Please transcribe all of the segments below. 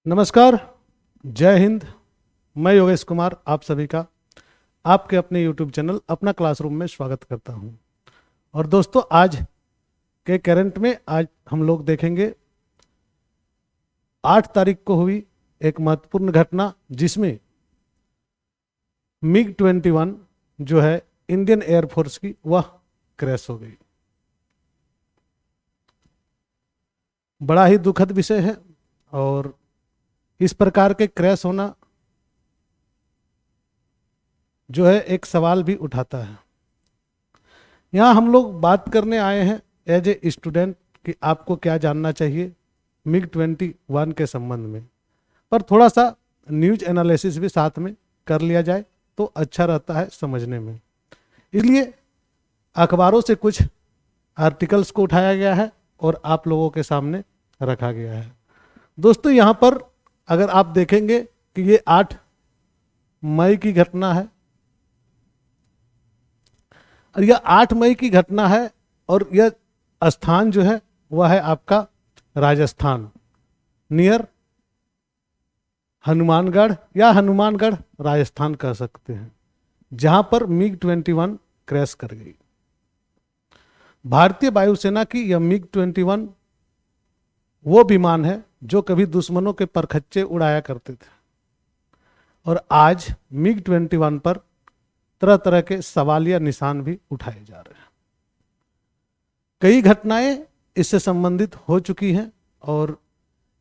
नमस्कार। जय हिंद। मैं योगेश कुमार आप सभी का आपके अपने YouTube चैनल अपना क्लासरूम में स्वागत करता हूं। और दोस्तों, आज के करंट में आज हम लोग देखेंगे 8 तारीख को हुई एक महत्वपूर्ण घटना, जिसमें MiG-21 जो है इंडियन एयरफोर्स की, वह क्रैश हो गई। बड़ा ही दुखद विषय है और इस प्रकार के क्रैश होना जो है एक सवाल भी उठाता है। यहाँ हम लोग बात करने आए हैं एज ए स्टूडेंट कि आपको क्या जानना चाहिए MiG-21 के संबंध में, पर थोड़ा सा न्यूज एनालिसिस भी साथ में कर लिया जाए तो अच्छा रहता है समझने में। इसलिए अखबारों से कुछ आर्टिकल्स को उठाया गया है और आप लोगों के सामने रखा गया है। दोस्तों, यहाँ पर अगर आप देखेंगे कि ये 8 मई की घटना है और यह 8 मई की घटना है और यह स्थान जो है वह है आपका राजस्थान, नियर हनुमानगढ़ या हनुमानगढ़ राजस्थान कह सकते हैं, जहां पर MiG-21 क्रैश कर गई। भारतीय वायुसेना की यह MiG-21 वो विमान है जो कभी दुश्मनों के परखच्चे उड़ाया करते थे और आज MiG-21 पर तरह तरह के सवालिया निशान भी उठाए जा रहे हैं। कई घटनाएं इससे संबंधित हो चुकी हैं और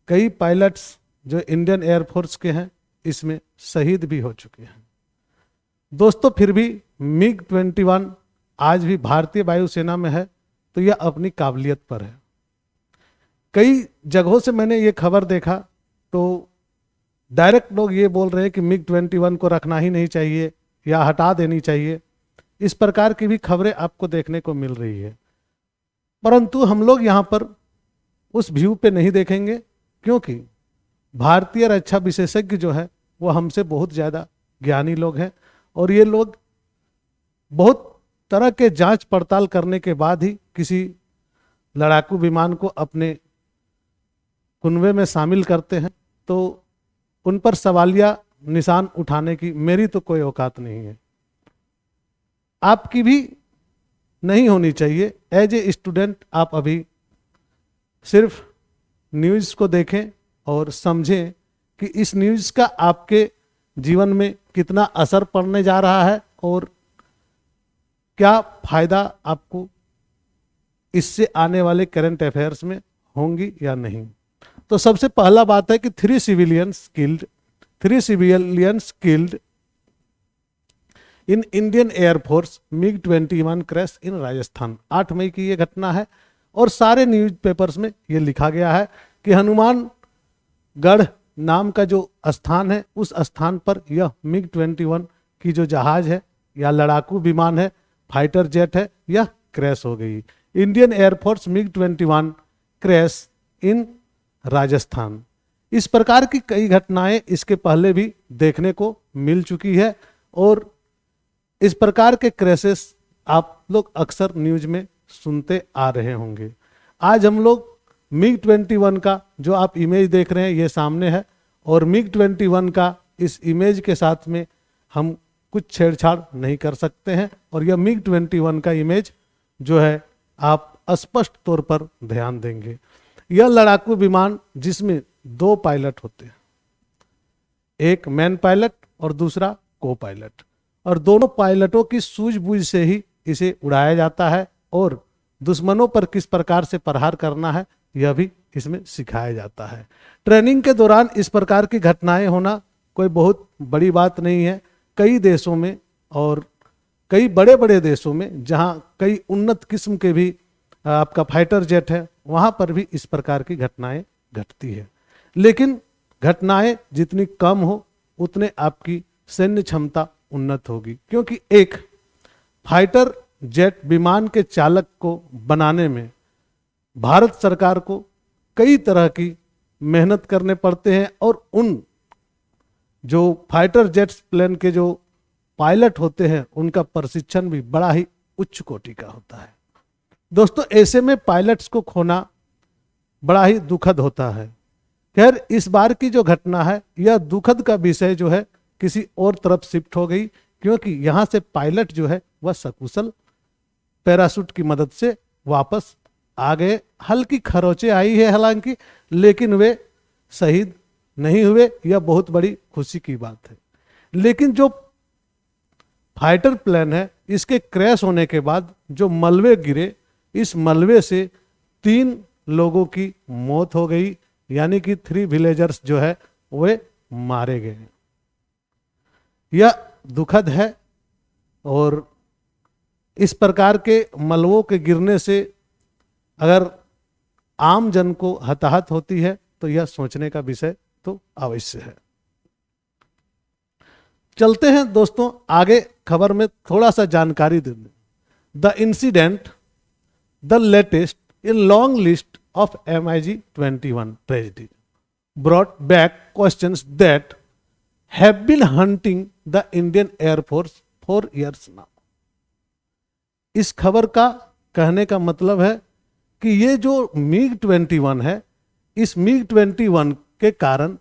कई पायलट्स जो इंडियन एयरफोर्स के हैं इसमें शहीद भी हो चुके हैं। दोस्तों, फिर भी MiG-21 आज भी भारतीय वायुसेना में है तो यह अपनी काबिलियत पर है। कई जगहों से मैंने ये खबर देखा तो डायरेक्ट लोग ये बोल रहे हैं कि MiG-21 को रखना ही नहीं चाहिए या हटा देनी चाहिए। इस प्रकार की भी खबरें आपको देखने को मिल रही है, परंतु हम लोग यहाँ पर उस व्यू पे नहीं देखेंगे, क्योंकि भारतीय रक्षा विशेषज्ञ जो है वो हमसे बहुत ज़्यादा ज्ञानी लोग हैं और ये लोग बहुत तरह के जांच पड़ताल करने के बाद ही किसी लड़ाकू विमान को अपने कुनबे में शामिल करते हैं। तो उन पर सवालिया निशान उठाने की मेरी तो कोई औकात नहीं है, आपकी भी नहीं होनी चाहिए। एज ए स्टूडेंट आप अभी सिर्फ न्यूज़ को देखें और समझें कि इस न्यूज़ का आपके जीवन में कितना असर पड़ने जा रहा है और क्या फायदा आपको इससे आने वाले करंट अफेयर्स में होंगी या नहीं। तो सबसे पहला बात है कि 3 civilians killed in Indian air force MiG-21 crash in Rajasthan. 8 मई की ये घटना है और सारे न्यूज़पेपर्स में ये लिखा गया है कि हनुमानगढ़ नाम का जो स्थान है उस स्थान पर यह MiG-21 की जो जहाज है या लड़ाकू विमान है, फाइटर जेट है, यह क्रैश हो गई। Indian air force MiG-21 crash in Rajasthan. इस प्रकार की कई घटनाएं इसके पहले भी देखने को मिल चुकी है और इस प्रकार के क्रैशेस आप लोग अक्सर न्यूज में सुनते आ रहे होंगे। आज हम लोग MiG-21 का जो आप इमेज देख रहे हैं ये सामने है और MiG-21 का इस इमेज के साथ में हम कुछ छेड़छाड़ नहीं कर सकते हैं और यह MiG-21 का इमेज जो है आप स्पष्ट तौर पर ध्यान देंगे। यह लड़ाकू विमान जिसमें 2 पायलट होते हैं, एक मैन पायलट और दूसरा को पायलट, और दोनों पायलटों की सूझबूझ से ही इसे उड़ाया जाता है और दुश्मनों पर किस प्रकार से प्रहार करना है यह भी इसमें सिखाया जाता है। ट्रेनिंग के दौरान इस प्रकार की घटनाएं होना कोई बहुत बड़ी बात नहीं है। कई देशों में और कई बड़े बड़े देशों में जहां कई उन्नत किस्म के भी आपका फाइटर जेट है वहां पर भी इस प्रकार की घटनाएं घटती है, लेकिन घटनाएं जितनी कम हो उतने आपकी सैन्य क्षमता उन्नत होगी, क्योंकि एक फाइटर जेट विमान के चालक को बनाने में भारत सरकार को कई तरह की मेहनत करने पड़ते हैं और उन जो फाइटर जेट्स प्लेन के जो पायलट होते हैं उनका प्रशिक्षण भी बड़ा ही उच्च कोटि का होता है। दोस्तों, ऐसे में पायलट्स को खोना बड़ा ही दुखद होता है, खैर इस बार की जो घटना है यह दुखद का विषय जो है किसी और तरफ शिफ्ट हो गई, क्योंकि यहां से पायलट जो है वह सकुशल पैराशूट की मदद से वापस आ गए। हल्की खरोंचे आई है हालांकि, लेकिन वे शहीद नहीं हुए, यह बहुत बड़ी खुशी की बात है। लेकिन जो फाइटर प्लेन है इसके क्रैश होने के बाद जो मलबे गिरे, इस मलबे से 3 लोगों की मौत हो गई, यानी कि 3 विलेजर्स जो है वे मारे गए। यह दुखद है और इस प्रकार के मलबों के गिरने से अगर आम जन को हताहत होती है तो यह सोचने का विषय तो अवश्य है। चलते हैं दोस्तों आगे खबर में थोड़ा सा जानकारी देने। The incident the latest in long list of MiG-21 tragedy brought back questions that have been hunting the Indian Air Force for years now। इस खबर का कहने का मतलब है कि ये जो MiG-21 है, इस MiG-21 के कारण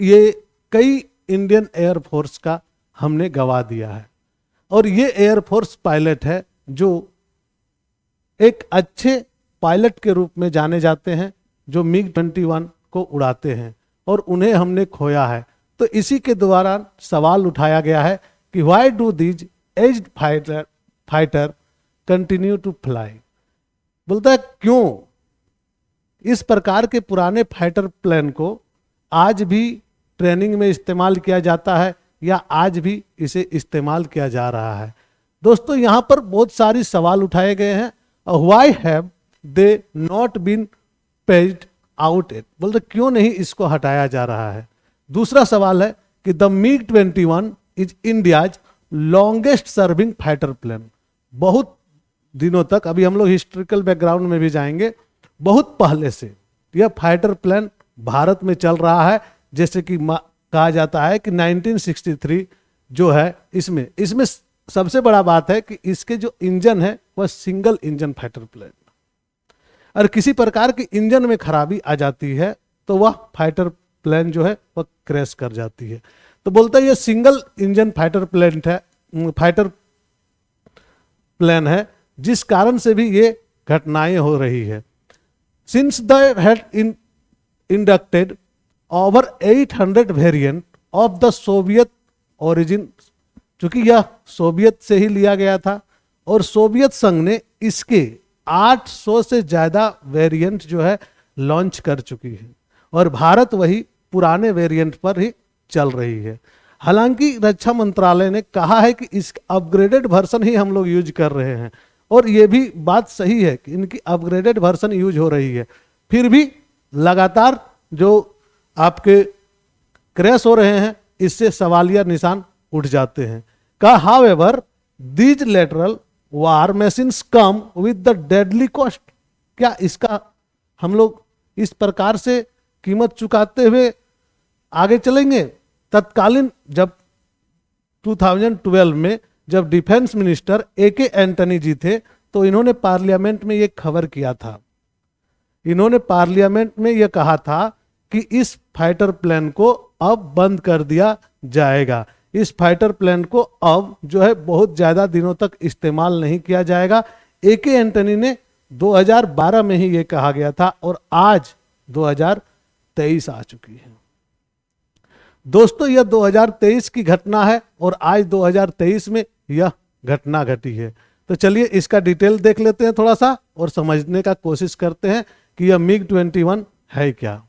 ये कई इंडियन एयरफोर्स का हमने गवा दिया है। और ये एयरफोर्स पायलट है जो एक अच्छे पायलट के रूप में जाने जाते हैं, जो MiG-21 को उड़ाते हैं, और उन्हें हमने खोया है। तो इसी के द्वारा सवाल उठाया गया है कि why do these aged fighter continue to fly. बोलता है क्यों इस प्रकार के पुराने फाइटर प्लेन को आज भी ट्रेनिंग में इस्तेमाल किया जाता है या आज भी इसे इस्तेमाल किया जा रहा है। दोस्तों यहाँ पर बहुत सारी सवाल उठाए गए हैं। Why have they not been phased out yet, बोलते क्यों नहीं इसको हटाया जा रहा है। दूसरा सवाल है कि the MiG-21 is India's longest serving fighter plane. बहुत दिनों तक, अभी हम लोग हिस्टोरिकल बैकग्राउंड में भी जाएंगे, बहुत पहले से यह फाइटर प्लेन भारत में चल रहा है। जैसे कि कहा जाता है कि 1963 जो है इसमें सबसे बड़ा बात है कि इसके जो इंजन है वह सिंगल इंजन फाइटर प्लेन, और किसी प्रकार की इंजन में खराबी आ जाती है तो वह फाइटर प्लेन जो है वह क्रैश कर जाती है। तो बोलता है ये सिंगल इंजन फाइटर प्लेन है, जिस कारण से भी ये घटनाएं हो रही है। Since the had inducted over 800 variant of the Soviet origin, चूंकि यह सोवियत से ही लिया गया था और सोवियत संघ ने इसके 800 से ज्यादा वेरिएंट जो है लॉन्च कर चुकी है, और भारत वही पुराने वेरिएंट पर ही चल रही है। हालांकि रक्षा मंत्रालय ने कहा है कि इस अपग्रेडेड वर्जन ही हम लोग यूज कर रहे हैं, और ये भी बात सही है कि इनकी अपग्रेडेड वर्जन यूज हो रही है, फिर भी लगातार जो आपके क्रैश हो रहे हैं इससे सवालिया निशान उठ जाते हैं। का however these lateral war machines come with the deadly cost, क्या इसका हम लोग इस प्रकार से कीमत चुकाते हुए आगे चलेंगे। तत्कालीन जब 2012 में जब डिफेंस मिनिस्टर AK एंटनी जी थे तो इन्होंने पार्लियामेंट में ये खबर किया था। इन्होंने पार्लियामेंट में ये कहा था कि इस फाइटर प्लेन को अब बंद कर दिया जाएगा, इस फाइटर प्लेन को अब जो है बहुत ज्यादा दिनों तक इस्तेमाल नहीं किया जाएगा। AK एंटनी ने 2012 में ही ये कहा गया था, और आज 2023 आ चुकी है। दोस्तों यह 2023 की घटना है और आज 2023 में यह घटना घटी है। तो चलिए इसका डिटेल देख लेते हैं थोड़ा सा और समझने का कोशिश करते हैं कि यह MiG-21 है क्या।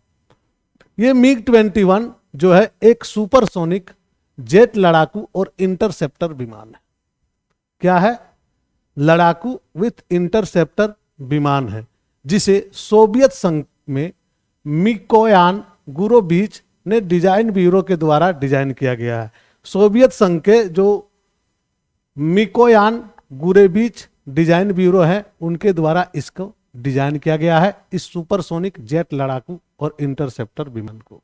यह MiG-21 जो है एक सुपरसोनिक जेट लड़ाकू और इंटरसेप्टर विमान है। क्या है? लड़ाकू विथ इंटरसेप्टर विमान है, जिसे सोवियत संघ में मिकोयान गुरोविच ने डिजाइन ब्यूरो के द्वारा डिजाइन किया गया है। सोवियत संघ के जो मिकोयान गुरेविच डिजाइन ब्यूरो है उनके द्वारा इसको डिजाइन किया गया है, इस सुपरसोनिक जेट लड़ाकू और इंटरसेप्टर विमान को।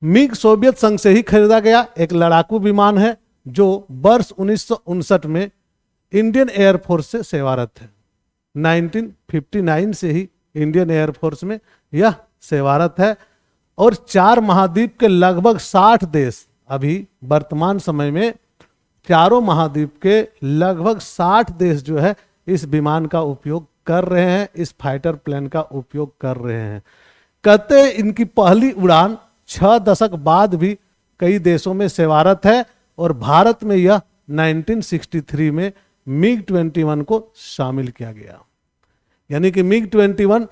मिग सोवियत संघ से ही खरीदा गया एक लड़ाकू विमान है जो वर्ष 1959 में इंडियन एयरफोर्स से सेवारत है। 1959 से ही इंडियन एयरफोर्स में यह सेवारत है। और 4 महाद्वीप के लगभग 60 देश, अभी वर्तमान समय में चारों महाद्वीप के लगभग 60 देश जो है इस विमान का उपयोग कर रहे हैं, इस फाइटर प्लेन का उपयोग कर रहे हैं। कहते हैं इनकी पहली उड़ान 6 दशक बाद भी कई देशों में सेवारत है और भारत में यह 1963 में MiG-21 को शामिल किया गया। यानी कि MiG-21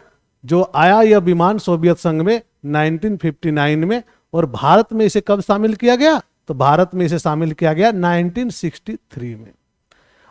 जो आया यह विमान सोवियत संघ में 1959 में, और भारत में इसे कब शामिल किया गया? तो भारत में इसे शामिल किया गया 1963 में।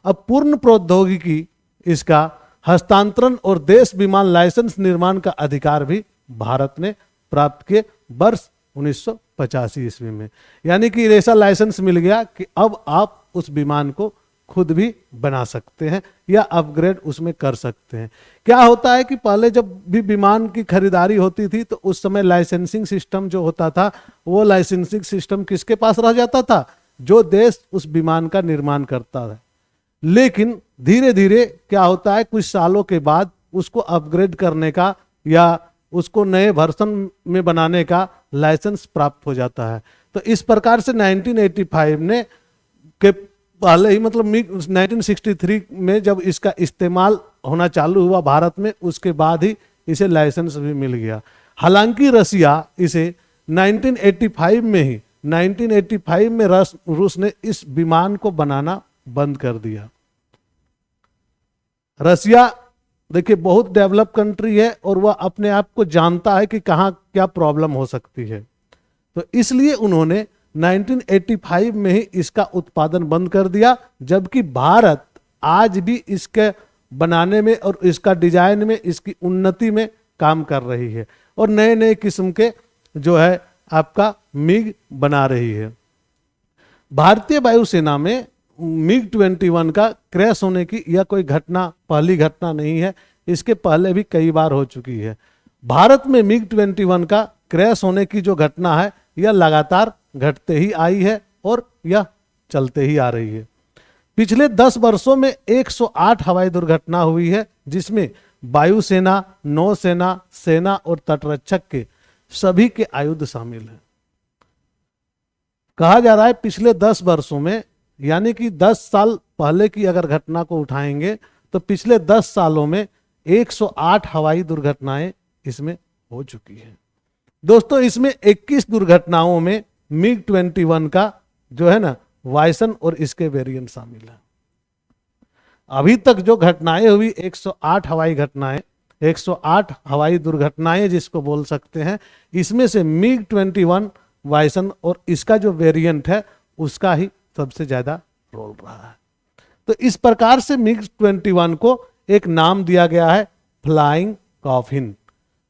अब पूर्ण प्रौद्योगिकी इसका हस्तांतरण और देश विमान लाइसेंस निर्माण का अधिकार भी भारत ने प्राप्त किए वर्ष 1985 ईस्वी में। यानी कि ऐसा लाइसेंस मिल गया कि अब आप उस विमान को खुद भी बना सकते हैं या अपग्रेड उसमें कर सकते हैं। क्या होता है कि पहले जब भी विमान की खरीदारी होती थी तो उस समय लाइसेंसिंग सिस्टम जो होता था, वो लाइसेंसिंग सिस्टम किसके पास रह जाता था? जो देश उस विमान का निर्माण करता है। लेकिन धीरे धीरे क्या होता है, कुछ सालों के बाद उसको अपग्रेड करने का या उसको नए वर्जन में बनाने का लाइसेंस प्राप्त हो जाता है। तो इस प्रकार से 1985 ने के पहले ही, मतलब 1963 में जब इसका इस्तेमाल होना चालू हुआ भारत में, उसके बाद ही इसे लाइसेंस भी मिल गया। हालांकि रसिया इसे 1985 में रूस ने इस विमान को बनाना बंद कर दिया। रसिया देखिए बहुत डेवलप कंट्री है और वह अपने आप को जानता है कि कहाँ क्या प्रॉब्लम हो सकती है, तो इसलिए उन्होंने 1985 में ही इसका उत्पादन बंद कर दिया। जबकि भारत आज भी इसके बनाने में और इसका डिजाइन में, इसकी उन्नति में काम कर रही है और नए नए किस्म के जो है आपका मिग बना रही है। भारतीय वायुसेना में MiG-21 का क्रैश होने की यह कोई घटना पहली घटना नहीं है, इसके पहले भी कई बार हो चुकी है। भारत में MiG-21 का क्रैश होने की जो घटना है यह लगातार घटते ही आई है और यह चलते ही आ रही है। पिछले 10 वर्षों में 108 हवाई दुर्घटना हुई है, जिसमें वायुसेना, नौसेना, सेना और तटरक्षक के सभी के आयुध शामिल हैं। कहा जा रहा है पिछले 10 वर्षों में, यानी कि 10 साल पहले की अगर घटना को उठाएंगे तो पिछले 10 सालों में 108 हवाई दुर्घटनाएं इसमें हो चुकी हैं। दोस्तों इसमें 21 दुर्घटनाओं में MiG-21 का जो है ना वायसन और इसके वेरिएंट शामिल है। अभी तक जो घटनाएं हुई 108 हवाई घटनाएं, 108 हवाई दुर्घटनाएं जिसको बोल सकते हैं, इसमें से MiG-21 वायसन और इसका जो वेरिएंट है उसका ही सबसे ज्यादा रोल रहा है। तो इस प्रकार से MiG-21 को एक नाम दिया गया है फ्लाइंग कॉफिन।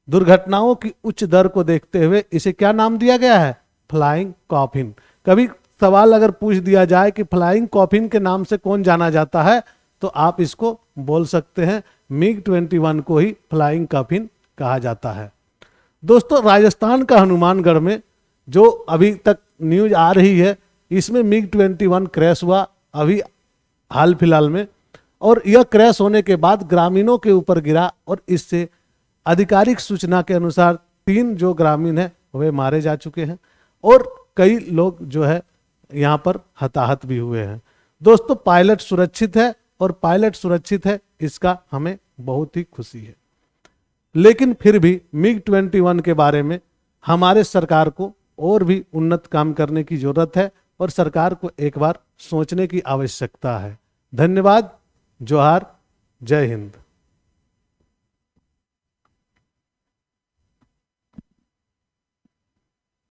दुर्घटनाओं की उच्च दर को देखते हुए इसे क्या नाम दिया गया है? Flying coffin. कभी सवाल अगर पूछ दिया जाए कि फ्लाइंग कॉफिन के नाम से कौन जाना जाता है, तो आप इसको बोल सकते हैं MiG-21 को ही फ्लाइंग कॉफिन कहा जाता है। दोस्तों राजस्थान का हनुमानगढ़ में जो अभी तक न्यूज आ रही है, इसमें MiG-21 क्रैश हुआ अभी हाल फिलहाल में, और यह क्रैश होने के बाद ग्रामीणों के ऊपर गिरा और इससे आधिकारिक सूचना के अनुसार 3 जो ग्रामीण हैं वे मारे जा चुके हैं और कई लोग जो है यहाँ पर हताहत भी हुए हैं। दोस्तों पायलट सुरक्षित है और पायलट सुरक्षित है इसका हमें बहुत ही खुशी है, लेकिन फिर भी MiG-21 के बारे में हमारे सरकार को और भी उन्नत काम करने की जरूरत है और सरकार को एक बार सोचने की आवश्यकता है। धन्यवाद। जोहार, जय हिंद।